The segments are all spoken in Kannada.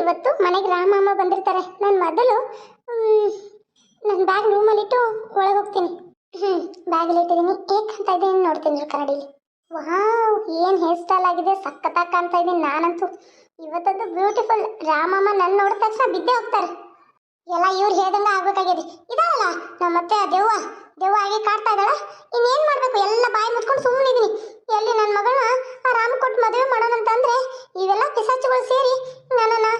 ಇವತ್ತು ಮನೆಗೆ ರಾಮಮ್ಮ ಬಂದಿರ್ತಾರೆ. ನಾನು ಮೊದಲು ನನ್ನ ಬ್ಯಾಗ್ ರೂಮಲ್ಲಿಟ್ಟು ಒಳಗೆ ಹೋಗ್ತೀನಿ. ಬ್ಯಾಗಲ್ಲಿ ಇಟ್ಟಿದ್ದೀನಿ. ಏಕಂತ ಇದ್ದೀನಿ ನೋಡ್ತೀನಿ ಕನ್ನಡಿಲಿ. ವಾವ್, ಏನು ಹೇರ್ ಸ್ಟೈಲ್ ಆಗಿದೆ, ಸಖತ್ತಾಗಿ ಕಾಣ್ತಾ ಇದ್ದೀನಿ ನಾನಂತೂ. ಇವತ್ತಂತೂ ಬ್ಯೂಟಿಫುಲ್. ರಾಮಮ್ಮ ನನ್ನ ನೋಡಿದ ತಕ್ಷಣ ಬಿದ್ದೇ ಹೋಗ್ತಾರೆ. ಎಲ್ಲ ಇವ್ರು ಹೇಳ್ದಂಗೆ ಆಗ್ಬೇಕಾಗ್ಯದ. ಇದಾರಲ್ಲ ನಮ್ಮ ಮತ್ತೆ ದೆವ್ವ ಆಗಿ ಕಾಡ್ತಾ ಇದ್ದಾಳ. ಇನ್ನೇನು ಮಾಡಬೇಕು, ಎಲ್ಲ ಬಾಯಿ ಮುಚ್ಕೊಂಡು ಸುಮ್ಮನೆ ಇದೀನಿ. ಎಲ್ಲಿ ನನ್ನ ಮಗಳನ್ನ ಆ ರಾಮ ಕೊಟ್ಟು ಮದುವೆ ಮಾಡೋಣಂತಂದ್ರೆ ಇವೆಲ್ಲ ಪಿಸಾಚುಗಳು ಸೇರಿ ನನ್ನನ್ನು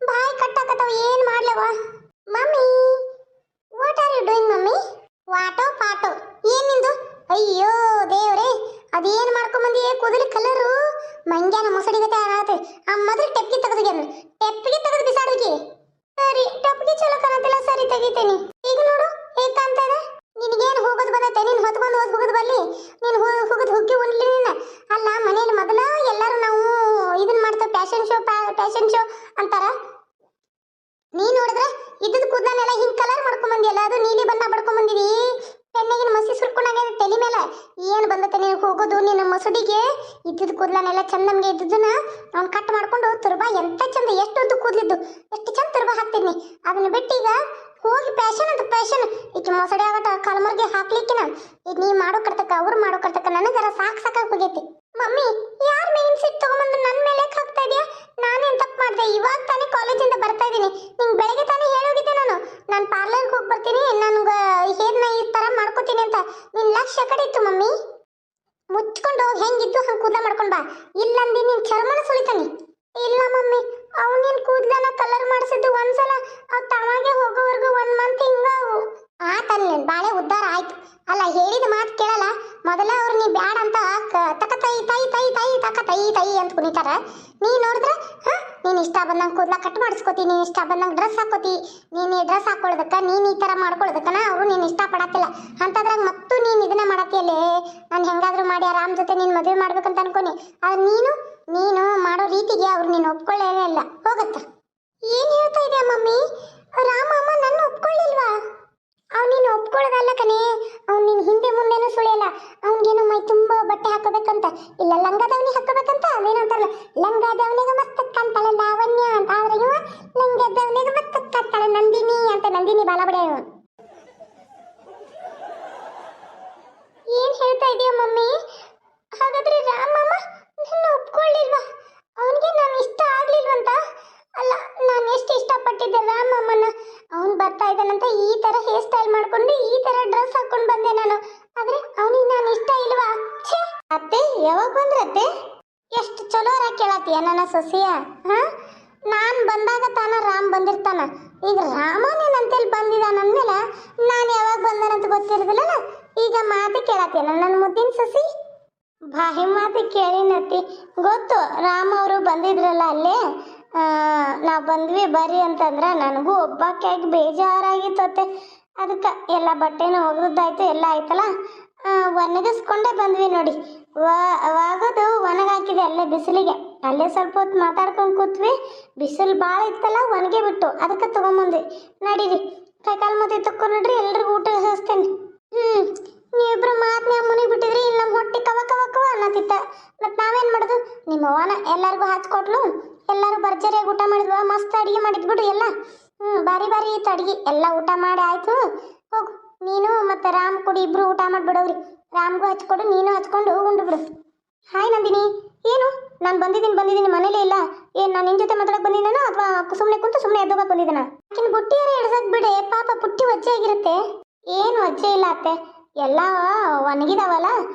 ಬಾಯಿ ಕಟ್ಟಾಕತ್ತವ. ಏನು ಮಾಡ್ಲವ? Mummy, what are you doing mummy? ವಾಟೋ ಪಾಟೋ ಏನ್ ನಿಂದು? ಅಯ್ಯೋ ದೇವ್ರೆ, ಅದೇನು ಮಾಡ್ಕೊಂಬಂದಿ? ಕೂದಲು ಕಲರು ಮಂಗ್ಯಾನ ಮೊಸಡಿಗತೆ ಆಗತ್ತೆ. ಆ ಮೊದಲು ಟೆಪ್ಗೆ ತೆಗೆದು ಬಿಸಾಡೋಕೆ. ಸರಿ, ಟಪ್ಗೆ ಚಲೋ ಕಾಣತ್ತಿಲ್ಲ. ಸರಿ, ತೆಗಿತೇನೆ. ಈಗ ನೋಡು ಹೇಗೆ ಕಾಣ್ತಾ ಇದೆ. ನಿನಗೇನು ಹೋಗೋದು ಬಂದೈತೆ? ನೀನು ಹೊತ್ಕೊಂಡು ಹೋಗೋದು ಬರಲಿ. ನೀನು ಹೋಗೋದು ಹುಗ್ಗಿ ಉಣ್ಲಿ ನೀನು. ಅಲ್ಲ, ಮನೇಲಿ ಮೊದಲ ಎಲ್ಲರೂ ನಾವು ಇದನ್ನ ಮಾಡ್ತೇವೆ, ಫ್ಯಾಷನ್ ಶೋ ಅಂತಾರ. ನೀ ನೋಡಿದ್ರೆ ಇದ್ದದ ಕೂದಲನ್ನೆಲ್ಲ ಹಿಂಗೆ ಕಲರ್ ಮಾಡ್ಕೊಂಬಂದಿಯಲ್ಲ, ಅದು ನೀಲಿ ಬಣ್ಣ ಬಡ್ಕೊಂಬಂದಿದಿ. ಎಣ್ಣೆಗಿನ ಮಸಿ ಸುರ್ಕೊಂಡಾಗ ತಲೆ ಮೇಲೆ ಏನು ಬಂದತ್ತೆ ನೀನು ಹೋಗೋದು? ನಿನ್ನ ಮಸುಡಿಗೆ ಇದ್ದದ ಕೂದಲನ್ನೆಲ್ಲ ಚಂದ ನಮಗೆ ಇದ್ದದನ್ನ ಅವ್ನು ಕಟ್ ಮಾಡ್ಕೊಂಡು ತುರ್ಬಾ ಎಂತ ಚಂದ, ಎಷ್ಟು ಉದ್ದು ಕೂದಲಿದ್ದು, ಎಷ್ಟು ಚಂದ ತುರ್ಬಾ ಹಾಕ್ತಿದ್ನಿ. ಅದನ್ನ ಬಿಟ್ಟು ಈಗ ಹೋಗಿ ಫ್ಯಾಷನ್ ಅಂತ ಫ್ಯಾಷನ್. ಈಗ ಮೊಸಡಿ ಆಗಟ ಕಾಲ್ಮರ್ಗೆ ಹಾಕ್ಲಿಕ್ಕಿನ ಈಗ ನೀ ಮಾಡೋ ಕರ್ತಕ್ಕ ಅವ್ರು ಮಾಡೋ ಕರ್ತಕ್ಕ ನನಗರ ಸಾಕಾಗಿ ಹೋಗೈತಿ. ಮಮ್ಮಿ, ಯಾರ ಮೇಲಿನ ಸಿಟ್ಟು ತಗೊಂಬಂದು ನನ್ನ ಮೇಲೆ ಹಾಕ್ತಾ ಇದೆಯಾ? ನಾನೇನು ತಪ್ಪು ಮಾಡಿದೆ? ಇವಾಗ ತಾನೇ ಕಾಲೇಜಿಂದ ಬರ್ತಾ ಇದ್ದೀನಿ. ನಿಂಗೆ ಬೆಳಗ್ಗೆ ತಾನೇ ಹೇಳೋಗಿದ್ದೆ ನಾನು ಪಾರ್ಲರ್ಗೆ ಹೋಗಿ ಬರ್ತೀನಿ, ನನಗೆ ಹೇರ್ನ ಈ ಥರ ಮಾಡ್ಕೋತೀನಿ ಅಂತ. ನಿನ್ನ ಲಕ್ಷ್ಯ ಕಡೆ ಇತ್ತು ಮಮ್ಮಿ. ಮುಚ್ಕೊಂಡು ಹೋಗಿ ಹೆಂಗಿದ್ದು ಹಂಗೆ ಕೂದಲ ಮಾಡ್ಕೊಂಡು ಬಾ, ಇಲ್ಲಂದು ನಿನ್ನ ಚರ್ಮನ ಸುಳಿತಾನೆ. ಇಲ್ಲ ಮಮ್ಮಿ, ಅವನಿನ ಕೂದಲನ ಕಲರ್ ಮಾಡಿಸಿದ್ದು ಒಂದ್ಸಲ ಅವ್ ತಾವಾಗೆ ಹೋಗೋವರೆಗೂ 1 ಮಂತ್ ಹಿಂಗ ಆತಲ್ಲ. ಬಾಳೆ ಉದ್ಧಾರ ಆಯ್ತು. ಅಲ್ಲ, ಹೇಳಿದ ಮಾತು ಕೇಳಲ್ಲ. ಮೊದಲ ಅವ್ರು ನೀ ಬ್ಯಾಡ ಅಂತ ತಕ ತೈ ತೈ ತೈ ತೈ ತಕ ತೈ ತೈ ಅಂತ ಕುಣಿತಾರ. ನೀ ನೋಡಿದ್ರೆ ನೀನು ಇಷ್ಟ ಬಂದಂಗೆ ಕೂದಲ ಕಟ್ ಮಾಡಿಸ್ಕೋತಿ, ನೀನು ಇಷ್ಟ ಬಂದಂಗೆ ಡ್ರೆಸ್ ಹಾಕೋತಿ. ನೀನು ಡ್ರೆಸ್ ಹಾಕೊಳ್ಳೋದಕ್ಕೆ, ನೀನು ಈ ಥರ ಮಾಡ್ಕೊಳ್ಳೋದಕ್ಕನ ಅವರು ನೀನು ಇಷ್ಟಪಡತ್ತಿಲ್ಲ. ಅಂಥದ್ರಾಗ ಮತ್ತು ನೀನು ಇದನ್ನ ಮಾಡತ್ತಿಯಲ್ಲೇ. ನಾನು ಹೆಂಗಾದ್ರೂ ಮಾಡಿ ಆ ರಾಮ್ ಜೊತೆ ನೀನು ಮದುವೆ ಮಾಡ್ಬೇಕಂತ ಅನ್ಕೊನಿ. ಆದ್ರೆ ನೀನು ಮಾಡೋ ರೀತಿಗೆ ಅವ್ರು ನೀನು ಒಪ್ಕೊಳ್ಳೇ ಇಲ್ಲ. ಹೋಗತ್ತ. ಏನು ಹೇಳ್ತಾ ಇದೆಯಾ ಮಮ್ಮಿ? ರಾಮಮ್ಮ ನನ್ನ ಒಪ್ಕೊಳ್ಳಿಲ್ವಾ? ಅವ್ನು ನೀನು ಒಪ್ಕೊಳ್ಳೋದಲ್ಲ ಕಣೆ, ಅವ್ನು ನಿನ್ನ ಹಿಂದೆ ಮುಂದೆನೂ ಸುಳಿಯಲ್ಲ. ಅವ್ನಿಗೇನೋ ಮೈ ತುಂಬ ಬಟ್ಟೆ ಹಾಕೋಬೇಕಂತ, ಇಲ್ಲ ಲಂಗದವನಿ ಹಾಕೋಬೇಕಂತ. ಅದೇನಂತಾರಲ್ಲ, ಲಂಗದವನಿಗೆ ಮಸ್ತ್ ಕಾಣ್ತಾಳೆ ಲಾವಣ್ಯ ಅಂತ. ಆದ್ರೆ ಇವ ಲಂಗದವನಿಗೆ ಮಸ್ತ್ ಕಾಣ್ತಾಳೆ ನಂದಿನಿ ಅಂತ. ನಂದಿನಿ ಬಾಲಬಡೆ. ಏನು ಹೇಳ್ತಾ ಇದೆಯಾ ಮಮ್ಮಿ? ಹಾಗಾದ್ರೆ ರಾಮಮ್ಮ ನನ್ನ ಒಪ್ಕೊಳ್ಳಿಲ್ವಾ? ಅವನಿಗೆ ನಾನು ಇಷ್ಟ ಆಗ್ಲಿಲ್ವಂತ? ಅಲ್ಲ, ನಾನು ಎಷ್ಟು ಇಷ್ಟಪಟ್ಟಿದ್ದೆ ರಾಮಮ್ಮನ. ಅವನು ಬರ್ತಾ ಇದ್ದಾನಂತ ಈ ಥರ ಹೇರ್ ಸ್ಟೈಲ್ ಮಾಡ್ಕೊಂಡು ಈ ಥರ ಡ್ರೆಸ್ ಹಾಕೊಂಡು ಬಂದೆ ನಾನು. ಆದರೆ ಅವನಿಗೆ ನಾನು ಇಷ್ಟ ಇಲ್ವಾ? ಛೇ ಅತ್ತೆ, ಯಾವಾಗ ಬಂದ್ರತ್ತೆ? ಎಷ್ಟು ಚಲೋರ ಕೇಳತ್ತೀಯ ನನ್ನ ಸೊಸೆಯ. ನಾನು ಬಂದಾಗ ತಾನ ರಾಮ್ ಬಂದಿರ್ತಾನ. ಈಗ ರಾಮನೇನಂತೇಳಿ ಬಂದಿದ್ದಾನ ಅಂದಮೇಲೆ ನಾನು ಯಾವಾಗ ಬಂದನಂತ ಗೊತ್ತಿರೋದಿಲ್ಲಲ್ಲ. ಈಗ ಮಾತು ಕೇಳತ್ತೀಯ ನನ್ನ ಮುದ್ದಿನ ಸೊಸಿ? ಬಾಯಿ ಮಾತು ಕೇಳಿನತ್ತಿ. ಗೊತ್ತು, ರಾಮ್ ಅವರು ಬಂದಿದ್ರಲ್ಲ ಅಲ್ಲೇ. ನಾವು ಬಂದ್ವಿ ಬರ್ರಿ ಅಂತಂದ್ರೆ ನನಗೂ ಒಬ್ಬಾಕಿಯಾಗಿ ಬೇಜಾರಾಗಿತ್ತತ್ತೆ. ಅದಕ್ಕೆ ಎಲ್ಲ ಬಟ್ಟೆನೂ ಒಗೆದಾಯ್ತು, ಎಲ್ಲ ಆಯ್ತಲ್ಲ. ಒಣಗಿಸ್ಕೊಂಡೇ ಬಂದ್ವಿ ನೋಡಿ. ಒಗೆದು ಒಣಗಾಕಿದೆ ಅಲ್ಲೇ ಬಿಸಿಲಿಗೆ. ಅಲ್ಲೇ ಸ್ವಲ್ಪ ಹೊತ್ತು ಮಾತಾಡ್ಕೊಂಡು ಕೂತ್ವಿ. ಬಿಸಿಲು ಭಾಳ ಇತ್ತಲ್ಲ, ಒಣಗೆ ಬಿಟ್ಟು ಅದಕ್ಕೆ ತೊಗೊಂಬಂದ್ವಿ. ನಡೀರಿ, ಕೈಕಾಲು ಮತ್ತೆ ತಕ್ಕೊಂಡು ನೋಡ್ರಿ, ಎಲ್ರಿಗೂ ಊಟ ಹಚ್ತೇನೆ. ನೀವಿಬ್ರು ಮಾತನ್ನ ಮುನಿ ಬಿಟ್ಟಿದ್ರಿ. ಇಲ್ಲಿ ನಮ್ಮ ಹೊಟ್ಟೆ ಕವ ಕವ ಕವ ಅನ್ನತ್ತಿತ್ತ. ಮತ್ತು ನಾವೇನು ಮಾಡೋದು? ನಿಮ್ಮ ಅವನ ಎಲ್ಲರಿಗೂ ಹಚ್ಕೊಟ್ಲು. ಎಲ್ಲರೂ ಭರ್ಜರಿಯಾಗಿ ಊಟ ಮಾಡಿದ್ವ. ಮಸ್ತ್ ಅಡುಗೆ ಮಾಡಿದ್ಬಿಡು ಎಲ್ಲ. ಬಾರಿ ಇತ್ತು ಅಡುಗೆ. ಎಲ್ಲ ಊಟ ಮಾಡಿ ಆಯಿತು. ಹೋಗು, ನೀನು ಮತ್ತು ರಾಮ್ ಕೂಡಿ ಇಬ್ಬರು ಊಟ ಮಾಡಿಬಿಡವ್ರಿ. ರಾಮ್ಗೂ ಹಚ್ಕೊಡು, ನೀನು ಹಚ್ಕೊಂಡು ಉಂಡು ಬಿಡು. ಹಾಯ್ ನಂದಿನಿ. ಏನು ನಾನು ಬಂದಿದ್ದೀನಿ ಮನೇಲೇ ಇಲ್ಲ? ಏನು ನಾನು ನಿನ್ನ ಜೊತೆ ಮಾತಾಡೋಕೆ ಬಂದಿದ್ದಾನೋ ಅಥವಾ ಸುಮ್ಮನೆ ಕುಂತು ಸುಮ್ಮನೆ ಎದ್ದೋಗಕ್ಕೆ ಬಂದಿದ್ದಾನ? ಆಕಿನ ಬುಟ್ಟಿಯಾರ ಎಡ್ಸಕ್ಕೆ ಬಿಡೆ ಪಾಪ, ಪುಟ್ಟಿ ವಜ್ಜೆ ಆಗಿರುತ್ತೆ. ಏನು ವಜ್ಜೆ ಇಲ್ಲ ಅತ್ತೆ, ಎಲ್ಲ ಒಣಗಿದಾವಲ್ಲ,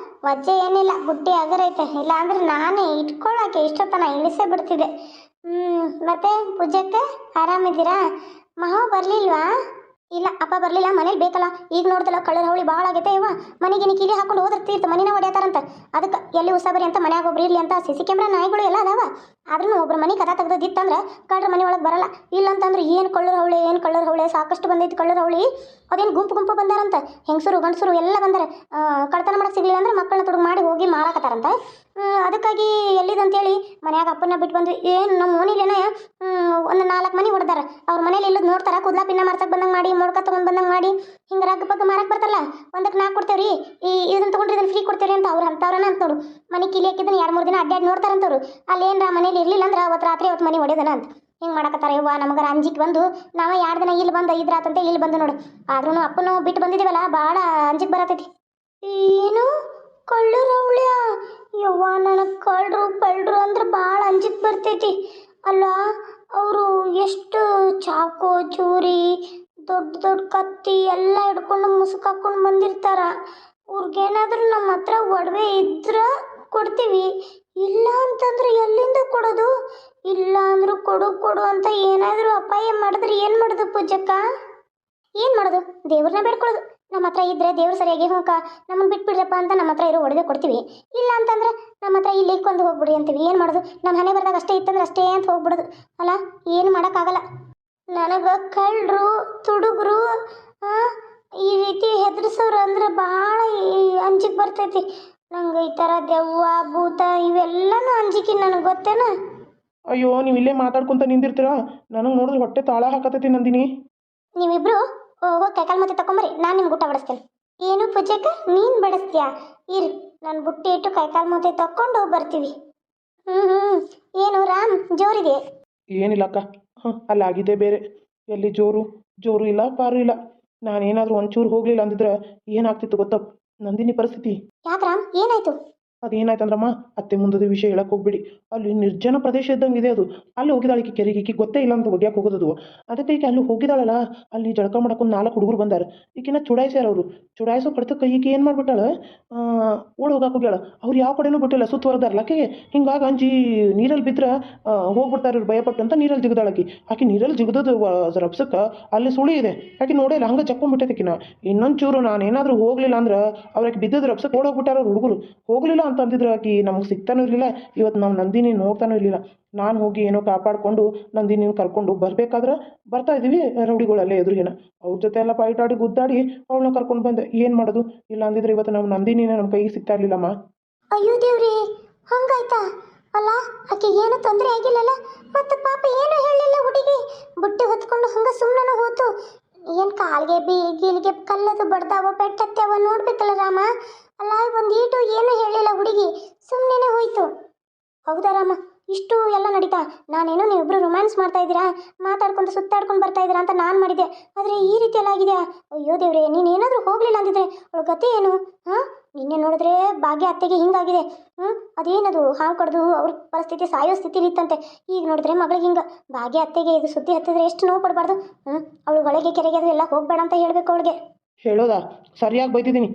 ವಜ್ಜೆ ಏನಿಲ್ಲ. ಬುಟ್ಟಿ ಅಗರೈತೆ. ಇಲ್ಲ ಅಂದ್ರೆ ನಾನೇ ಇಟ್ಕೊಳ್ಳೋಕೆ ಇಷ್ಟೊತ್ತನ ಇಳಿಸೇ ಬಿಡ್ತಿದ್ದೆ. ಮತ್ತೆ ಪೂಜಕ್ಕೆ ಆರಾಮಿದ್ದೀರಾ? ಮಹಾ ಬರಲಿಲ್ವಾ? ಇಲ್ಲ, ಅಪ್ಪ ಬರಲಿಲ್ಲ. ಮನೇಲಿ ಬೇಕಲ್ಲ. ಈಗ ನೋಡ್ದಲ್ಲ, ಕಳ್ಳರ ಹವಳಿ ಭಾಳ ಆಗೈತೆ. ಇವ ಮನೆಗೆ ಕೀಲಿ ಹಾಕೊಂಡು ಹೋದಿರ್ತಿರ್ತು, ಮನೆನ ಹೊಡೆಯತಾರಂತ. ಅದಕ್ಕೆ ಎಲ್ಲಿ ಉಸಾಬರಿ ಅಂತ ಮನ್ಯಾಗ ಒಬ್ರು ಇರಲಿ ಅಂತ CC ಕ್ಯಾಮ್ರಾ ನಾಯಿಗಳು ಎಲ್ಲ ಅದಾವ. ಆದ್ರೂ ಒಬ್ರು ಮನೆ ಕಥಾ ತೆಗ್ದಿತ್ತಂದ್ರೆ ಕಳ್ಳರ ಮನೆ ಒಳಗೆ ಬರಲ್ಲ. ಇಲ್ಲ ಅಂತಂದ್ರೆ ಏನು ಕಳ್ಳರ ಹವಳಿ ಸಾಕಷ್ಟು ಬಂದೈತಿ. ಕಳ್ಳರ ಹವಳಿ ಅದೇನು ಗುಂಪು ಬಂದಾರಂತ. ಹೆಂಗಸರು ಗಂಡಸರು ಎಲ್ಲ ಬಂದಾರೆ. ಕಳ್ತನ ಮಾಡಕ್ಕೆ ಸಿಗಲಿಲ್ಲ ಅಂದ್ರೆ ಮಕ್ಕಳನ್ನ ತುಡುಗು ಮಾಡಿ ಹೋಗಿ ಮಾರಾಕತ್ತಾರಂತ. ಅದಕ್ಕಾಗಿ ಎಲ್ಲಿದಂತೇಳಿ ಮನ್ಯಾಗ ಅಪ್ಪನ ಬಿಟ್ಟು ಬಂದ್ವಿ. ಏನು ನಮ್ಮ ಮನೇಲೇನ ಒಂದು 4 ಮನೆ ಹೊಡೆದಾರ. ಅವ್ರ ಮನೇಲಿ ಇಲ್ಲದ ನೋಡ್ತಾರ, ಕೂದಲ ಪಿನ್ನ ಮಾಡ್ಸಕ್ಕೆ ಬಂದಂಗೆ ಮಾಡಿ, ಮೊಡ್ಕ ತೊಗೊಂಡು ಬಂದಂಗೆ ಮಾಡಿ, ಹಿಂಗೆ ರಗ್ಗ ಪಕ್ಕ ಮಾರಕ್ಕೆ ಬರ್ತಾರಲ್ಲ, ಒಂದಕ್ಕೆ 4 ಕೊಡ್ತೇವ್ರಿ, ಇದನ್ನು ತೊಗೊಂಡ್ರೆ ಇದನ್ನು ಫ್ರೀ ಕೊಡ್ತೇವ್ರಿ ಅಂತ ಅಂಥವ್ರನ್ನ ಅಂತ ನೋಡು. ಮನೆ ಕಿಲಿ ಹಾಕಿದ್ದನ್ನು 2-3 ದಿನ ಅಡ್ಡಾಡಿ ನೋಡ್ತಾರಂತವ್ರು. ಅಲ್ಲಿ ಏನರ ಮನೇಲಿ ಇರಲಿಲ್ಲ ಅಂದ್ರೆ ಅವತ್ತು ರಾತ್ರಿ ಮನೆ ಹೊಡೆದನ ಅಂತ. ಹಿಂಗೆ ಮಾಡಕತ್ತಾರ ಯವ್ವ ನಮಗರ ಅಂಜಿಕೆ ಬಂದು ನಾವ 2 ದಿನ ಇಲ್ಲಿ ಬಂದು ಇದ್ರಾತಂತೆ ಇಲ್ಲಿ ಬಂದು ನೋಡು ಆದ್ರೂ ಅಪ್ಪನು ಬಿಟ್ಟು ಬಂದಿದ್ದೀವಲ್ಲ ಭಾಳ ಅಂಜಿಕೆ ಬರತೈತಿ ಏನು ಕಳ್ಳರವಳ್ಯ ಯವ್ವ ನನಗೆ ಕಳ್ಳರು ಅಂದ್ರೆ ಭಾಳ ಅಂಜಿಕೆ ಬರ್ತೈತಿ ಅಲ್ಲ ಅವರು ಎಷ್ಟು ಚಾಕು ಚೂರಿ ದೊಡ್ಡ ದೊಡ್ಡ ಕತ್ತಿ ಎಲ್ಲ ಹಿಡ್ಕೊಂಡು ಮುಸುಕ್ ಹಾಕೊಂಡು ಬಂದಿರ್ತಾರ ಅವ್ರಿಗೇನಾದ್ರೂ ನಮ್ಮ ಹತ್ರ ಒಡವೆ ಇದ್ರ ಕೊಡ್ತೀವಿ ಇಲ್ಲ ಅಂತಂದ್ರೆ ಎಲ್ಲಿಂದ ಕೊಡೋದು ಇಲ್ಲ ಅಂದ್ರೂ ಕೊಡು ಅಂತ ಏನಾದರೂ ಅಪಾಯ ಮಾಡಿದ್ರೆ ಏನು ಮಾಡೋದು ಪೂಜಕ್ಕ ಏನು ಮಾಡೋದು ದೇವ್ರನ್ನ ಬೇಡ್ಕೊಳ್ಳೋದು ನಮ್ಮ ಹತ್ರ ಇದ್ರೆ ದೇವ್ರು ಸರಿಯಾಗಿ ಹೋಗ ನಮ್ಮನ್ನು ಬಿಟ್ಬಿಡ್ರಪ್ಪ ಅಂತ ನಮ್ಮ ಹತ್ರ ಇರೋ ಒಡವೆ ಕೊಡ್ತೀವಿ ಇಲ್ಲ ಅಂತಂದ್ರೆ ನಮ್ಮ ಹತ್ರ ಇಲ್ಲಿ ಇಕ್ಕೊಂಡು ಹೋಗ್ಬಿಡಿ ಅಂತೀವಿ ಏನು ಮಾಡೋದು ನಮ್ಮ ಹಣೆ ಬರ್ದಾಗ ಅಷ್ಟೇ ಇತ್ತಂದ್ರೆ ಅಷ್ಟೇ ಅಂತ ಹೋಗ್ಬಿಡೋದು ಅಲ್ಲ ಏನು ಮಾಡೋಕ್ಕಾಗಲ್ಲ ನನಗೆ ಕಳ್ಳರು ತುಡುಗರು ಈ ರೀತಿ ಹೆದರ್ಸೋರು ಅಂದ್ರೆ ಭಾಳ ಅಂಜಿಕೆ ಬರ್ತೈತಿ ನಂಗೆ ಈ ಥರ ದೆವ್ವ ಭೂತ ಇವೆಲ್ಲನೂ ಅಂಜಿಕೆ ನನಗೆ ಗೊತ್ತೇನ ಅಯ್ಯೋ ನೀವು ಇಲ್ಲೇ ಮಾತಾಡ್ಕೊಂತ ನಿಂದಿರ್ತೀರಾ ನನಗೆ ನೋಡಿದ್ರೆ ಹೊಟ್ಟೆ ತಾಳ ಹಾಕತೈತಿ ನಂದಿನಿ ನೀವಿಬ್ರು ಹೋಗಿ ಕೈಕಾಲು ಮತ್ತೆ ತಗೊಂಬರಿ ನಾನು ನಿಮ್ಗೆ ಊಟ ಬಡಿಸ್ತೇನೆ ಏನು ಪೂಜೆಕ ನೀನು ಬಡಿಸ್ತೀಯಾ ಇರು ನಾನು ಬುಟ್ಟಿ ಇಟ್ಟು ಕೈಕಾಲು ಮತ್ತೆ ತಕೊಂಡು ಬರ್ತೀವಿ ಏನು ರಾಮ್ ಜೋರಿದೆ ಏನಿಲ್ಲ ಅಕ್ಕ ಅಲ್ಲಿ ಆಗಿದೆ ಬೇರೆ ಎಲ್ಲಿ ಜೋರು ಇಲ್ಲ ಪಾರು ಇಲ್ಲ ನಾನೇನಾದರೂ ಒಂಚೂರು ಹೋಗಲಿಲ್ಲ ಅಂದಿದ್ರೆ ಏನಾಗ್ತಿತ್ತು ಗೊತ್ತಾ ನಂದಿನಿ ಪರಿಸ್ಥಿತಿ ಯಾಕೆ ರಾಮ್ ಏನಾಯ್ತು ಅದೇನಾಯ್ತಂದ್ರಮ್ಮ ಅತ್ತೆ ಮುಂದದ ವಿಷಯ ಹೇಳಕ್ಕೆ ಹೋಗ್ಬಿಡಿ ಅಲ್ಲಿ ನಿರ್ಜನ ಪ್ರದೇಶ ಇದ್ದಂಗಿದೆ ಅದು ಅಲ್ಲಿ ಹೋಗಿದಾಳೆ ಕೆರೆಗೆ ಗೊತ್ತೇ ಇಲ್ಲ ಅಂತ ಒಗ್ಯಾಕೆ ಹೋಗೋದು ಅದಕ್ಕೆ ಈಗ ಅಲ್ಲಿ ಹೋಗಿದಾಳಲ್ಲ ಅಲ್ಲಿ ಜಳಕ ಮಾಡಕ್ಕೊಂದು 4 ಹುಡುಗರು ಬಂದಾರ ಈಗಿನ ಚುಡಾಯಿಸ್ಯಾರ ಅವರು ಚುಡಾಯಿಸೋ ಕಡ್ತಕ್ಕೆ ಈಕೆ ಏನು ಮಾಡ್ಬಿಟ್ಟಾಳ ಓಡ್ ಹೋಗಕ್ಕೆ ಹೋಗ್ಯಾಳ ಅವ್ರು ಯಾವ ಕಡೆನೂ ಬಿಟ್ಟಿಲ್ಲ ಸುತ್ತುವರೆದಾರಲ್ಲ ಆಕೆಗೆ ಹಿಂಗಾಗಿ ಅಂಜಿ ನೀರಲ್ಲಿ ಬಿದ್ದರೆ ಹೋಗ್ಬಿಡ್ತಾರೆ ಇವ್ರು ಭಯಪಟ್ಟು ಅಂತ ನೀರಲ್ಲಿ ಜಿಗದಾಳಕಿ ಆಕೆ ನೀರಲ್ಲಿ ಜಿಗದದು ರಪ್ಸಕ್ಕೆ ಅಲ್ಲಿ ಸುಳಿ ಇದೆ ಆಕೆ ನೋಡಿಲ್ಲ ಹಂಗೆ ಚಕ್ಕೊಂಡ್ಬಿಟ್ಟೈತಿಕಿನ ಇನ್ನೊಂದು ಚೂರು ನಾನೇನಾದರೂ ಹೋಗಲಿಲ್ಲ ಅಂದ್ರೆ ಅವ್ರಿಗೆ ಬಿದ್ದದ ರಪ್ಸಕ್ಕೆ ಓಡೋಗ್ಬಿಟ್ಟಾರ ಹುಡುಗರು ಹೋಗಲಿಲ್ಲ ಅಂತ ಅಂದಿದ್ರೆ ಆಕಿ ನಮಗೆ ಸಿಗ್ತಾನೂ ಇರಲಿಲ್ಲ ಇವತ್ತು ನಾವು ನಂದಿನಿ ನೋಡ್ತಾನೂ ಇರಲಿಲ್ಲ ನಾನು ಹೋಗಿ ಏನೋ ಕಾಪಾಡಿಕೊಂಡು ನಂದಿನಿ ಕರ್ಕೊಂಡು ಬರಬೇಕಾದ್ರೆ ಬರ್ತಾ ಇದ್ದೀವಿ ರೌಡಿಗಳಲ್ಲೇ ಎದುರಿಗೇನ ಅವ್ರ ಜೊತೆ ಎಲ್ಲ ಫೈಟಾಡಿ ಗುದ್ದಾಡಿ ಅವಳನ್ನ ಕರ್ಕೊಂಡು ಬಂದೆ ಏನು ಮಾಡೋದು ಇಲ್ಲ ಅಂದಿದ್ರೆ ಇವತ್ತು ನಾವು ನಂದಿನಿನ ನಮ್ಮ ಕೈಗೆ ಸಿಗ್ತಾ ಇರಲಿಲ್ಲಮ್ಮ ಅಯ್ಯೋ ದೇವ್ರಿ ಹಂಗಾಯ್ತಾ ಅಲ್ಲ ಆಕೆಗೆ ಏನು ತೊಂದರೆ ಆಗಿಲ್ಲಲ್ಲ ಮತ್ತೆ ಪಾಪ ಏನು ಹೇಳಿಲ್ಲ ಹುಡುಗಿ ಬುಟ್ಟಿ ಹೊತ್ಕೊಂಡು ಹಂಗೆ ಸುಮ್ಮನೆ ಹೋತು ಏನು ಕಾಲ್ಗೆ ಗೀಲ್ಗೆ ಕಲ್ಲದು ಬಡ್ದಾವ ಪೆಟ್ಟತ್ತವ ನೋಡ್ಬೇಕಲ್ಲ ರಾಮ ಅಲ್ಲ ಒಂದು ಈಟು ಏನು ಹೇಳಿಲ್ಲ ಹುಡುಗಿ ಸುಮ್ಮನೆ ಹೋಯ್ತು ಹೌದಾ ರಾಮ ಇಷ್ಟು ಎಲ್ಲ ನಡೀತಾ ನಾನೇನೋ ನೀವಿಬ್ರು ರೊಮ್ಯಾನ್ಸ್ ಮಾಡ್ತಾ ಇದ್ದೀರಾ ಮಾತಾಡ್ಕೊಂಡು ಸುತ್ತಾಡ್ಕೊಂಡು ಬರ್ತಾ ಇದ್ದೀರಾ ಅಂತ ನಾನು ಮಾಡಿದ್ದೆ ಆದರೆ ಈ ರೀತಿ ಎಲ್ಲ ಆಗಿದೆಯಾ ಅಯ್ಯೋ ದೇವ್ರೆ ನೀನು ಏನಾದರೂ ಹೋಗಲಿಲ್ಲ ಅಂದಿದ್ರೆ ಅವಳ ಗತಿ ಏನು ನಿನ್ನೆ ನೋಡಿದ್ರೆ ಭಾಗ್ಯ ಅತ್ತೆಗೆ ಹಿಂಗಾಗಿದೆ ಅದೇನದು ಹಾವು ಕಡ್ದು ಅವ್ರ ಪರಿಸ್ಥಿತಿ ಸಾಯೋ ಸ್ಥಿತಿಲಿ ಇತ್ತಂತೆ ಈಗ ನೋಡಿದ್ರೆ ಮಗಳಿಗೆ ಹಿಂಗೆ ಭಾಗ್ಯ ಅತ್ತೆಗೆ ಇದು ಸುದ್ದಿ ಹತ್ತಿದ್ರೆ ಎಷ್ಟು ನೋವು ಪಡಬಾರ್ದು ಅವಳು ಒಳಗೆ ಕೆರೆಗೆ ಅದು ಎಲ್ಲ ಹೋಗಬೇಡ ಅಂತ ಹೇಳಬೇಕು ಅವಳಿಗೆ ಹೇಳೋದಾ ಸರಿಯಾಗಿ ಬೈತಿದ್ದೀನಿ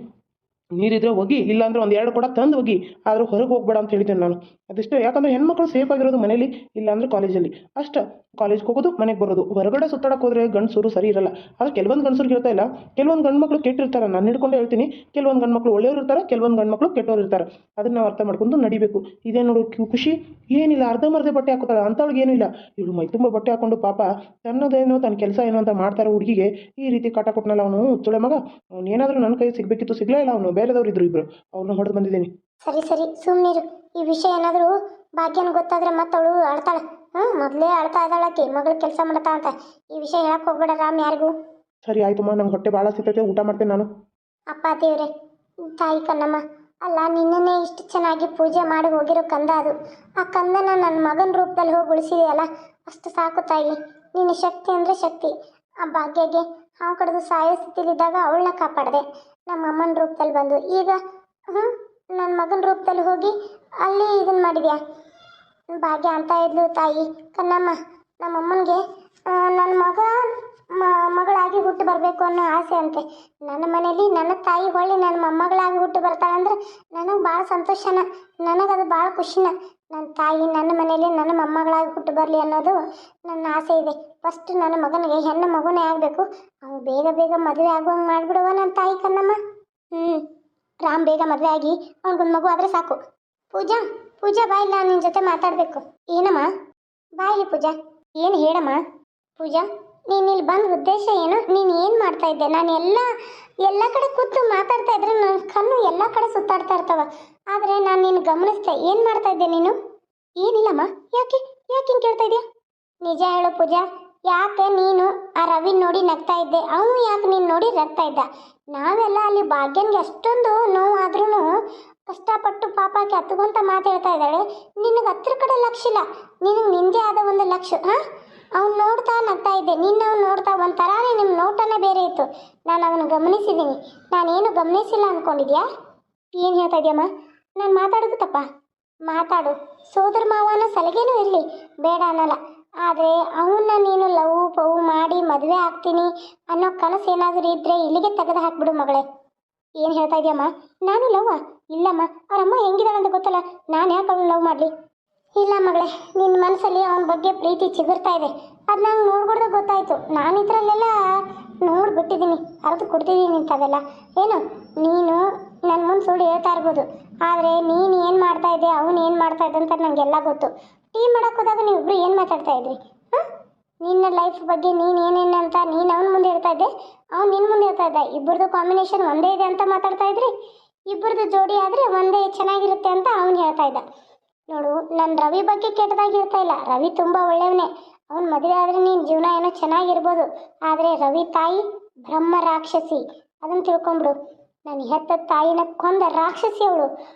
ನೀರಿದ್ರೆ ಹೋಗಿ ಇಲ್ಲಾಂದ್ರೆ 1-2 ಕೊಡ ತಂದು ಹೋಗಿ ಆದರೂ ಹೊರಗೆ ಹೋಗ್ಬೇಡ ಅಂತ ಹೇಳಿದ್ದೇನೆ ನಾನು ಅದಿಷ್ಟೇ ಯಾಕಂದರೆ ಹೆಣ್ಮಕ್ಳು ಸೇಫ್ ಆಗಿರೋದು ಮನೇಲಿ ಇಲ್ಲಾಂದ್ರೆ ಕಾಲೇಜಲ್ಲಿ ಅಷ್ಟೇ ಕಾಲೇಜ್ಗೆ ಹೋಗೋದು ಮನೆಗೆ ಬರೋದು ಹೊರಗಡೆ ಸುತ್ತಾಡಕ್ಕೆ ಹೋದರೆ ಗಂಡಸರು ಸರಿ ಇರಲ್ಲ ಆದರೆ ಕೆಲವೊಂದು ಗಂಡಸರಿಗೆ ಇರ್ತಾ ಇಲ್ಲ ಕೆಲವೊಂದು ಗಂಡ್ಮಕ್ಳು ಕೆಟ್ಟಿರ್ತಾರೆ ನಾನು ಹಿಡ್ಕೊಂಡು ಹೇಳ್ತೀನಿ ಕೆಲವೊಂದು ಗಂಡ್ಮಕ್ಳು ಒಳ್ಳೆಯವರು ಇರ್ತಾರೆ ಕೆಲವೊಂದು ಗಂಡ್ಮಕ್ಳು ಕೆಟ್ಟವ್ರು ಇರ್ತಾರೆ ಅದನ್ನು ನಾವು ಅರ್ಥ ಮಾಡ್ಕೊಂಡು ನಡಿಬೇಕು ಇದೇ ನೋಡು ಖುಷಿ ಏನಿಲ್ಲ ಅರ್ಧಂಬರ್ಧ ಬಟ್ಟೆ ಹಾಕೋತಾಳೆ ಅಂಥವ್ಳಿಗೆ ಏನೂ ಇಲ್ಲ ಇವಳು ಮೈ ತುಂಬ ಬಟ್ಟೆ ಹಾಕೊಂಡು ಪಾಪ ತನ್ನದೇನೋ ತನ್ನ ಕೆಲಸ ಏನೋ ಅಂತ ಮಾಡ್ತಾರೆ ಹುಡುಗಿಗೆ ಈ ರೀತಿ ಕಾಟ ಕೊಟ್ಟನಲ್ಲ ಅವನು ಹುಚ್ಚುಳೆ ಮಗ ಅವ್ನು ಏನಾದರೂ ನನ್ನ ಕೈ ಸಿಗಬೇಕಿತ್ತು ಸಿಗಲೇ ಇಲ್ಲ ಅವನು ಬೇರೆದವ್ರು ಇದ್ರು ಇಬ್ಬರು ಅವ್ರನ್ನ ಹೊಡೆದು ಬಂದಿದ್ದೀನಿ ಸರಿ ಸುಮ್ಮನಿರು ಈ ವಿಷಯ ಏನಾದರೂ ಭಾಗ್ಯನ ಗೊತ್ತಾದ್ರೆ ಮತ್ತವಳು ಆಡ್ತಾಳೆ ಮೊದಲೇ ಆಡ್ತಾ ಇದ್ದಾಳಕ್ಕೆ ಮಗಳು ಕೆಲಸ ಮಾಡ್ತಾ ಅಂತ ಈ ವಿಷಯ ಹೇಳಕ್ಕೆ ಹೋಗ್ಬೇಡ ರಾಮ್ ಯಾರಿಗೂ ಸರಿ ಆಯ್ತಮ್ಮ ನಂಗೆ ಹೊಟ್ಟೆ ಭಾಳ ಸಿಗ್ತೈತೆ ಊಟ ಮಾಡ್ತೇನೆ ನಾನು ಅಪ್ಪ ದೇವ್ರೆ ತಾಯಿ ಕಣ್ಣಮ್ಮ ಅಲ್ಲ ನಿನ್ನೆ ಇಷ್ಟು ಚೆನ್ನಾಗಿ ಪೂಜೆ ಮಾಡಿ ಹೋಗಿರೋ ಕಂದ ಅದು ಆ ಕಂದನ ನನ್ನ ಮಗನ ರೂಪದಲ್ಲಿ ಹೋಗಿ ಉಳಿಸಿದೆಯಲ್ಲ ಅಷ್ಟು ಸಾಕು ತಾಯಿ ನಿನ್ನ ಶಕ್ತಿ ಅಂದರೆ ಶಕ್ತಿ ಆ ಭಾಗ್ಯಗೆ ಹಾವು ಕಡ್ದು ಸಾಯೋ ಸ್ಥಿತಿಲಿದ್ದಾಗ ಅವಳನ್ನ ಕಾಪಾಡಿದೆ ನಮ್ಮ ಅಮ್ಮನ ರೂಪದಲ್ಲಿ ಬಂದು ಈಗ ನನ್ನ ಮಗನ ರೂಪದಲ್ಲಿ ಹೋಗಿ ಅಲ್ಲಿ ಇದನ್ನು ಮಾಡಿದ್ಯಾ ಭಾಗ್ಯ ಅಂತ ಇದ್ಲು ತಾಯಿ ಕಣ್ಣಮ್ಮ ನಮ್ಮಮ್ಮನಿಗೆ ನನ್ನ ಮಗಳಾಗಿ ಹುಟ್ಟು ಬರಬೇಕು ಅನ್ನೋ ಆಸೆ ಅಂತೆ ನನ್ನ ಮನೇಲಿ ನನ್ನ ತಾಯಿ ಹೊಳ್ಳಿ ನನ್ನ ಮೊಮ್ಮಗಳಾಗಿ ಹುಟ್ಟು ಬರ್ತಾಳಂದ್ರೆ ನನಗೆ ಭಾಳ ಸಂತೋಷನ ನನಗದು ಭಾಳ ಖುಷಿನ ನನ್ನ ತಾಯಿ ನನ್ನ ಮನೇಲಿ ನನ್ನ ಮೊಮ್ಮಗಳಾಗಿ ಹುಟ್ಟು ಬರಲಿ ಅನ್ನೋದು ನನ್ನ ಆಸೆ ಇದೆ ಫಸ್ಟ್ ನನ್ನ ಮಗನಿಗೆ ಹೆಣ್ಣು ಮಗುನೇ ಆಗಬೇಕು ಅವ್ನು ಬೇಗ ಮದುವೆ ಆಗುವಂಗೆ ಮಾಡಿಬಿಡುವ ನನ್ನ ತಾಯಿ ಕಣ್ಣಮ್ಮ ರಾಮ್ ಬೇಗ ಮದುವೆ ಆಗಿ ಅವ್ನಿಗೊಂದು ಮಗು ಆದರೆ ಸಾಕು ಪೂಜಾ ಬಾಯಿಲ್ಲ ನಿನ್ನ ಜೊತೆ ಮಾತಾಡಬೇಕು ಏನಮ್ಮ ಬಾಯಿ ಪೂಜಾ ಏನು ಹೇಳಮ್ಮ ಪೂಜಾ ನೀನು ಇಲ್ಲಿ ಬಂದ ಉದ್ದೇಶ ಏನು ನೀನು ಏನು ಮಾಡ್ತಾ ಇದ್ದೆ ನಾನು ಎಲ್ಲ ಕಡೆ ಕೂತು ಮಾತಾಡ್ತಾ ಇದ್ರೆ ನನ್ನ ಕಣ್ಣು ಎಲ್ಲ ಕಡೆ ಸುತ್ತಾಡ್ತಾ ಇರ್ತಾವ ಆದರೆ ನಾನು ನೀನು ಗಮನಿಸ್ದೆ ಏನು ಮಾಡ್ತಾ ಇದ್ದೆ ನೀನು ಏನಿಲ್ಲಮ್ಮ ಯಾಕೆ ಹಿಂಗೆ ಕೇಳ್ತಾ ಇದೆಯಾ ನಿಜ ಹೇಳು ಪೂಜಾ ಯಾಕೆ ನೀನು ಆ ರವಿ ನೋಡಿ ನಗ್ತಾ ಇದ್ದೆ ಅವನು ಯಾಕೆ ನೀನು ನೋಡಿ ನಗ್ತಾ ಇದ್ದ ನಾವೆಲ್ಲ ಅಲ್ಲಿ ಭಾಗ್ಯನ್ಗೆ ಅಷ್ಟೊಂದು ನೋವಾದ್ರೂ ಕಷ್ಟಪಟ್ಟು ಪಾಪಕ್ಕೆ ಹತ್ಕೊಂತ ಮಾತಾಡ್ತಾ ಇದ್ದಾಳೆ ನಿನಗೆ ಹತ್ರ ಕಡೆ ಲಕ್ಷ ಇಲ್ಲ ನಿನಗೆ ನಿಂದೇ ಆದ ಒಂದು ಲಕ್ಷ ಅವ್ನು ನೋಡ್ತಾ ನಗ್ತಾ ಇದ್ದೆ, ನಿನ್ನ ಅವ್ನು ನೋಡ್ತಾ ಒಂಥರಾನೇ ನಿಮ್ಮ ನೋಟನೇ ಬೇರೆ ಇತ್ತು. ನಾನು ಅವನು ಗಮನಿಸಿದ್ದೀನಿ. ನಾನೇನು ಗಮನಿಸಿಲ್ಲ ಅಂದ್ಕೊಂಡಿದ್ಯಾ? ಏನು ಹೇಳ್ತಾ ಇದೆಯಮ್ಮ? ನಾನು ಮಾತಾಡೋದು ತಪ್ಪ? ಮಾತಾಡು. ಸೋದರ ಮಾವನ ಸಲಿಗೆನೂ ಇರಲಿ, ಬೇಡ ಅನ್ನಲ್ಲ. ಆದರೆ ಅವನ್ನ ನೀನು ಲವ್ ಪವ್ ಮಾಡಿ ಮದುವೆ ಆಗ್ತೀನಿ ಅನ್ನೋ ಕನಸು ಏನಾದರೂ ಇದ್ದರೆ ಇಲ್ಲಿಗೆ ತೆಗೆದು ಹಾಕ್ಬಿಡು ಮಗಳೇ. ಏನು ಹೇಳ್ತಾ ಇದೆಯಮ್ಮ? ನಾನು ಲವ್ವ? ಇಲ್ಲಮ್ಮ, ಅವರಮ್ಮ ಹೆಂಗಿದಾಳೆ ಅಂತ ಗೊತ್ತಲ್ಲ, ನಾನು ಯಾಕೆ ಅವಳು ಲವ್ ಮಾಡಲಿ? ಇಲ್ಲ ಮಗಳೇ, ನಿನ್ನ ಮನಸ್ಸಲ್ಲಿ ಅವನ ಬಗ್ಗೆ ಪ್ರೀತಿ ಚಿಗುರ್ತಾ ಇದೆ. ಅದು ನಂಗೆ ನೋಡ್ಕೊಡ್ದು ಗೊತ್ತಾಯಿತು. ನಾನು ಇದರಲ್ಲೆಲ್ಲ ನೋಡಿಬಿಟ್ಟಿದ್ದೀನಿ, ಅರ್ದು ಕೊಡ್ತಿದ್ದೀನಿ ಇಂಥವೆಲ್ಲ. ಏನು ನೀನು ನನ್ನ ಮುಂದೆ ಸುಳ್ಳು ಹೇಳ್ತಾ ಇರ್ಬೋದು, ಆದರೆ ನೀನು ಏನು ಮಾಡ್ತಾ ಇದ್ದೆ, ಅವನು ಏನು ಮಾಡ್ತಾ ಇದ್ದೆ ಅಂತ ನನಗೆಲ್ಲ ಗೊತ್ತು. ಟೀ ಮಾಡೋಕೆ ಹೋದಾಗ ನೀವಿಬ್ರು ಏನು ಮಾತಾಡ್ತಾ ಇದ್ರಿ? ಹಾಂ, ನಿನ್ನ ಲೈಫ್ ಬಗ್ಗೆ ನೀನು ಏನೇನು ಅಂತ ನೀನು ಅವನ ಮುಂದೆ ಹೇಳ್ತಾ ಇದ್ದೆ, ಅವ್ನು ನಿನ್ನ ಮುಂದೆ ಹೇಳ್ತಾ ಇದ್ದ. ಇಬ್ಬರದು ಕಾಂಬಿನೇಷನ್ ಒಂದೇ ಇದೆ ಅಂತ ಮಾತಾಡ್ತಾ ಇದ್ರಿ. ಇಬ್ಬರದು ಜೋಡಿ ಆದರೆ ಒಂದೇ ಚೆನ್ನಾಗಿರುತ್ತೆ ಅಂತ ಅವನು ಹೇಳ್ತಾ ಇದ್ದ. ನೋಡು, ನಾನು ರವಿ ಬಗ್ಗೆ ಕೆಟ್ಟದಾಗಿ ಹೇಳ್ತಾ ಇಲ್ಲ. ರವಿ ತುಂಬ ಒಳ್ಳೆಯವನೇ. ಅವ್ನು ಮದುವೆ ಆದರೆ ನೀನು ಜೀವನ ಏನೋ ಚೆನ್ನಾಗಿರ್ಬೋದು. ಆದರೆ ರವಿ ತಾಯಿ ಬ್ರಹ್ಮ ರಾಕ್ಷಸಿ, ಅದನ್ನು ತಿಳ್ಕೊಂಬಿಡು. ನಾನು ಹೆತ್ತ ತಾಯಿನ ಕೊಂದ ರಾಕ್ಷಸಿ ಅವಳು.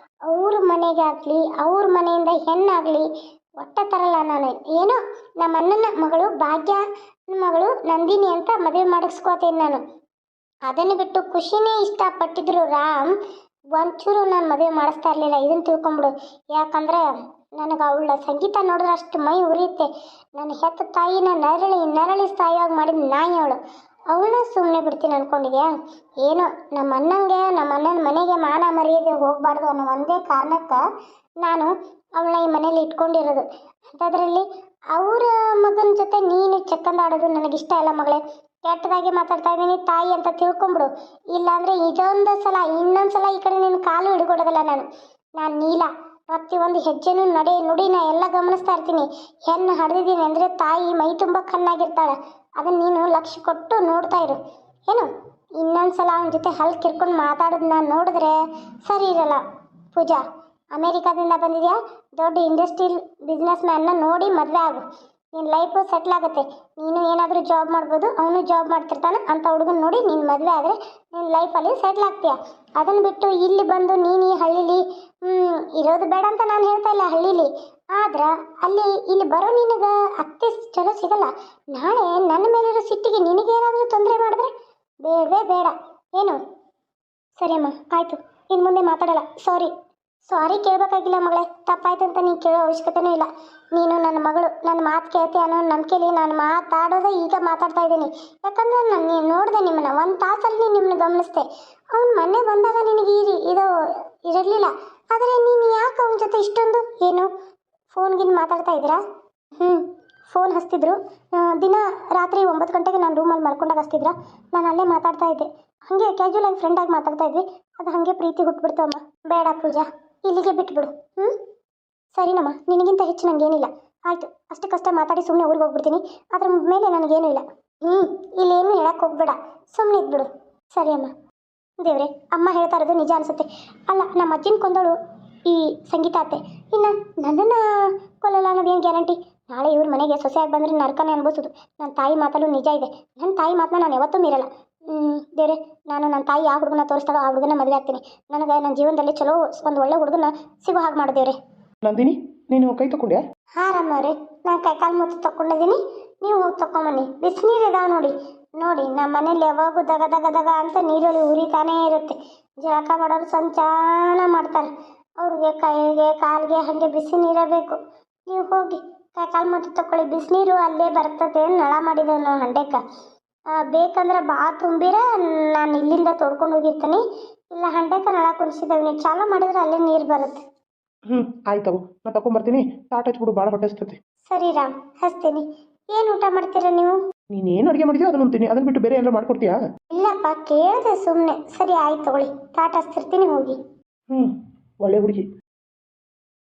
ಅವ್ರ ಮನೆಗೆ ಆಗಲಿ, ಅವ್ರ ಮನೆಯಿಂದ ಹೆಣ್ಣಾಗಲಿ ಒಟ್ಟ ತರಲ್ಲ ನಾನು. ಏನೋ ನಮ್ಮ ಅಣ್ಣನ ಮಗಳು ಭಾಗ್ಯ ಮಗಳು ನಂದಿನಿ ಅಂತ ಮದುವೆ ಮಾಡಿಸ್ಕೋತೀನಿ ನಾನು. ಅದನ್ನು ಬಿಟ್ಟು ಖುಷಿನೇ ಇಷ್ಟಪಟ್ಟಿದ್ರು ರಾಮ್ ಒಂಚೂರು ನಾನು ಮದುವೆ ಮಾಡಿಸ್ತಾ ಇರಲಿಲ್ಲ. ಇದನ್ನು ತಿಳ್ಕೊಂಬಿಡು. ಯಾಕಂದರೆ ನನಗೆ ಅವಳ ಸಂಗೀತ ನೋಡಿದ್ರೆ ಅಷ್ಟು ಮೈ ಉರಿಯುತ್ತೆ. ನನ್ನ ಹೆತ್ತ ತಾಯಿನ ನರಳಿ ಸಾಯುವಾಗ ಮಾಡಿದ ನಾಯಿ ಅವಳು. ಅವಳನ್ನ ಸುಮ್ಮನೆ ಬಿಡ್ತೀನಿ ಅಂದ್ಕೊಂಡಿದ್ಯಾ? ಏನೋ ನಮ್ಮ ಅಣ್ಣನ ಮನೆಗೆ ಮಾನ ಮರ್ಯಾದೆ ಹೋಗಬಾರ್ದು ಅನ್ನೋ ಒಂದೇ ಕಾರಣಕ್ಕೆ ನಾನು ಅವಳನ್ನ ಈ ಮನೇಲಿ ಇಟ್ಕೊಂಡಿರೋದು. ಅಂಥದ್ರಲ್ಲಿ ಅವರ ಮಗನ ಜೊತೆ ನೀನು ಚಕ್ಕಂದಾಡೋದು ನನಗಿಷ್ಟ ಇಲ್ಲ ಮಗಳೇ. ಕೆಟ್ಟದಾಗಿ ಮಾತಾಡ್ತಾ ಇದ್ದೀನಿ ತಾಯಿ ಅಂತ ತಿಳ್ಕೊಂಬಿಡು. ಇಲ್ಲಾಂದರೆ ಇನ್ನೊಂದು ಸಲ ಈ ಕಡೆ ನಿನ್ನ ಕಾಲು ಹಿಡ್ಕೊಡೋದಲ್ಲ ನಾನು ನೀಲ. ಪ್ರತಿಯೊಂದು ಹೆಜ್ಜೆನೂ ನುಡಿನ ಎಲ್ಲ ಗಮನಿಸ್ತಾ ಇರ್ತೀನಿ. ಹೆಣ್ಣು ಹಡ್ದಿದ್ದೀನಿ ಅಂದರೆ ತಾಯಿ ಮೈ ತುಂಬ ಕಣ್ಣಾಗಿರ್ತಾಳೆ. ಅದನ್ನು ನೀನು ಲಕ್ಷ್ಯ ಕೊಟ್ಟು ನೋಡ್ತಾ ಇರು. ಏನು ಇನ್ನೊಂದು ಸಲ ಅವನ ಜೊತೆ ಹಲ್ ಕಿರ್ಕೊಂಡು ಮಾತಾಡೋದು ನಾನು ನೋಡಿದ್ರೆ ಸರಿ ಇರಲ್ಲ. ಪೂಜಾ, ಅಮೇರಿಕಾದಿಂದ ಬಂದಿದೆಯಾ, ದೊಡ್ಡ ಇಂಡಸ್ಟ್ರಿಯಲ್ ಬಿಸ್ನೆಸ್ ಮ್ಯಾನ್ನ ನೋಡಿ ಮದುವೆ ಆಗು. ನಿನ್ನ ಲೈಫು ಸೆಟ್ಲ್ ಆಗುತ್ತೆ. ನೀನು ಏನಾದರೂ ಜಾಬ್ ಮಾಡ್ಬೋದು, ಅವನು ಜಾಬ್ ಮಾಡ್ತಿರ್ತಾನೆ. ಅಂಥ ಹುಡುಗನ ನೋಡಿ ನೀನು ಮದುವೆ ಆದರೆ ನಿನ್ನ ಲೈಫಲ್ಲಿ ಸೆಟ್ಲ್ ಆಗ್ತೀಯ. ಅದನ್ನು ಬಿಟ್ಟು ಇಲ್ಲಿ ಬಂದು ನೀನು ಈ ಹಳ್ಳೀಲಿ ಇರೋದು ಬೇಡ ಅಂತ ನಾನು ಹೇಳ್ತಾ ಇಲ್ಲ ಹಳ್ಳೀಲಿ. ಆದ್ರೆ ಇಲ್ಲಿ ಬರೋ ನಿನಗೆ ಅತ್ತೆ ಚಲೋ ಸಿಗಲ್ಲ. ನಾಳೆ ನನ್ನ ಮೇಲಿರೋ ಸಿಟ್ಟಿಗೆ ನಿನಗೇನಾದರೂ ತೊಂದರೆ ಮಾಡಿದ್ರೆ ಬೇಡವೇ ಬೇಡ. ಏನು? ಸರಿ ಅಮ್ಮ, ಆಯಿತು, ಇನ್ನು ಮುಂದೆ ಮಾತಾಡಲ್ಲ. ಸಾರಿ ಕೇಳಬೇಕಾಗಿಲ್ಲ ಮಗಳೇ. ತಪ್ಪಾಯ್ತು ಅಂತ ನೀನು ಕೇಳೋ ಅವಶ್ಯಕತೆನೂ ಇಲ್ಲ. ನೀನು ನನ್ನ ಮಗಳು, ನನ್ನ ಮಾತು ಕೇಳ್ತಿ ಅನ್ನೋ ನಂಬಿಕೆಯಲ್ಲಿ ನಾನು ಮಾತಾಡೋದೇ ಈಗ ಮಾತಾಡ್ತಾ ಇದ್ದೀನಿ. ಯಾಕಂದರೆ ನಾನು ನೋಡಿದೆ ನಿಮ್ಮನ್ನು, ಒಂದು ತಾಸಲ್ಲಿ ನಿಮ್ಮನ್ನ ಗಮನಿಸ್ದೆ. ಅವ್ನು ಮೊನ್ನೆ ಬಂದಾಗ ನಿನಗೆ ಇದು ಇರಲಿಲ್ಲ. ಆದರೆ ನೀನು ಯಾಕೆ ಅವನ ಜೊತೆ ಇಷ್ಟೊಂದು ಏನು ಫೋನ್ಗಿನ್ ಮಾತಾಡ್ತಾ ಇದ್ದೀರಾ? ಫೋನ್ ಹಚ್ತಿದ್ರು ದಿನ ರಾತ್ರಿ 9 ಗಂಟೆಗೆ ನಾನು ರೂಮಲ್ಲಿ ಮಲ್ಕೊಂಡಾಗ ಹಚ್ತಿದ್ರ. ನಾನು ಅಲ್ಲೇ ಮಾತಾಡ್ತಾ ಇದ್ದೆ. ಹಾಗೆ ಕ್ಯಾಜುವಲ್ ಆಗಿ ಫ್ರೆಂಡಾಗಿ ಮಾತಾಡ್ತಾ ಇದ್ವಿ. ಅದು ಹಾಗೆ ಪ್ರೀತಿ ಹುಟ್ಬಿಡ್ತಮ್ಮ. ಬೇಡ ಪೂಜಾ, ಇಲ್ಲಿಗೆ ಬಿಟ್ಬಿಡು. ಸರಿನಮ್ಮ, ನಿನಗಿಂತ ಹೆಚ್ಚು ನನಗೇನಿಲ್ಲ. ಆಯಿತು, ಅಷ್ಟಕ್ಕಷ್ಟೇ ಮಾತಾಡಿ ಸುಮ್ಮನೆ ಊರಿಗೆ ಹೋಗ್ಬಿಡ್ತೀನಿ. ಅದ್ರ ಮೇಲೆ ನನಗೇನೂ ಇಲ್ಲ. ಇಲ್ಲೇನು ಹೇಳಕ್ಕೆ ಹೋಗ್ಬೇಡ, ಸುಮ್ಮನೆ ಇದ್ಬಿಡು. ಸರಿ ಅಮ್ಮ. ದೇವ್ರೆ, ಅಮ್ಮ ಹೇಳ್ತಾ ಇರೋದು ನಿಜ ಅನಿಸುತ್ತೆ. ಅಲ್ಲ, ನಮ್ಮ ಅಜ್ಜಿನ ಕೊಂದೋಳು ಈ ಸಂಗೀತ ಅತ್ತೆ. ಇನ್ನು ನನ್ನನ್ನು ಕೊಲ್ಲಲ್ಲ ಅನ್ನೋದೇನು ಗ್ಯಾರಂಟಿ? ನಾಳೆ ಇವ್ರ ಮನೆಗೆ ಸೊಸೆಯಾಗಿ ಬಂದರೆ ನರಕನೇ ಅನ್ಭವಿಸೋದು. ನನ್ನ ತಾಯಿ ಮಾತಲ್ಲೂ ನಿಜ ಇದೆ. ನನ್ನ ತಾಯಿ ಮಾತನ್ನ ನಾನು ಯಾವತ್ತೂ ಮೀರಲ್ಲ. ದೇವ್ರೆ, ನಾನು ನನ್ನ ತಾಯಿ ಯಾವ ಹುಡುಗನ ತೋರಿಸ್ತಾಳೋ ಆ ಹುಡುಗನ ಮದುವೆ ಆಗ್ತೀನಿ. ನನಗೆ ನನ್ನ ಜೀವನದಲ್ಲಿ ಚಲೋ ಒಂದು ಒಳ್ಳೆ ಹುಡುಗನ ಸಿಗೋ ಹಾಗೆ ಮಾಡು ದೇವ್ರೆ. ನಂದಿನಿ, ನೀನು ಕೈ ತಗೊಂಡ್ಯಾ? ಹಾಂ ರಮ್ಮವ್ರೆ, ನಾನು ಕೈಕಾಲು ಮುತ್ತು ತಗೊಂಡಿದ್ದೀನಿ. ನೀವು ಹೋಗಿ ತಗೊಂಬನ್ನಿ. ಬಿಸಿನೀರು ಇದಾವೆ ನೋಡಿ ನಮ್ಮ ಮನೇಲಿ ಯಾವಾಗೂ ದಗ ದಗ ದಗ ಅಂತ ನೀರಲ್ಲಿ ಉರಿತಾನೇ ಇರುತ್ತೆ. ಜಳಕ ಮಾಡೋರು ಸಂಚಾನ ಮಾಡ್ತಾರೆ. ಅವ್ರಿಗೆ ಕೈಗೆ ಕಾಲಿಗೆ ಹಾಗೆ ಬಿಸಿ ನೀರೇ ಬೇಕು. ನೀವು ಹೋಗಿ ಕೈಕಾಲು ಮುತ್ತು ತಗೊಳ್ಳಿ. ಬಿಸಿನೀರು ಅಲ್ಲೇ ಬರ್ತದೆ, ನಳ ಮಾಡಿದ್ದೇವೆ ನಾವು ಹಂಡೆಕ್ಕೆ. ಬೇಕಂದ್ರೆ ಬಾ ತುಂಬಿರ ನಾನು ಇಲ್ಲಿಂದ ತೊಡ್ಕೊಂಡು ಹೋಗಿರ್ತೀನಿ. ಇಲ್ಲ ಹಂಡೆಕ್ಕೆ ನಳ ಕುಡಿಸಿದ್ದೇವೆ, ನೀವು ಚಾಲೂ ಮಾಡಿದ್ರೆ ಅಲ್ಲೇ ನೀರು ಬರುತ್ತೆ. ಆಯ್ತವು, ನಾನು ತಗೊಂಬರ್ತೀನಿ. ತಾಟ ಹಚ್ಬಿಡು, ಭಾಳ ಹೊಟ್ಟೆ ಹಸ್ತೈತಿ. ಸರಿ ರಾಮ್, ಹಚ್ತೀನಿ. ಏನು ಊಟ ಮಾಡ್ತೀರಾ ನೀವು? ನೀನೇನು ಅಡುಗೆ ಮಾಡಿದ್ಯೋ ಅದನ್ನು ಅಂತೀನಿ. ಅದನ್ನು ಬಿಟ್ಟು ಬೇರೆ ಏನಾರು ಮಾಡ್ಕೊಡ್ತೀಯಾ? ಇಲ್ಲಪ್ಪ, ಕೇಳಿದೆ ಸುಮ್ಮನೆ. ಸರಿ ಆಯ್ತು ತಗೊಳ್ಳಿ, ತಾಟ ಹಚ್ತಿರ್ತೀನಿ, ಹೋಗಿ. ಒಳ್ಳೆ ಹುಡುಗಿ.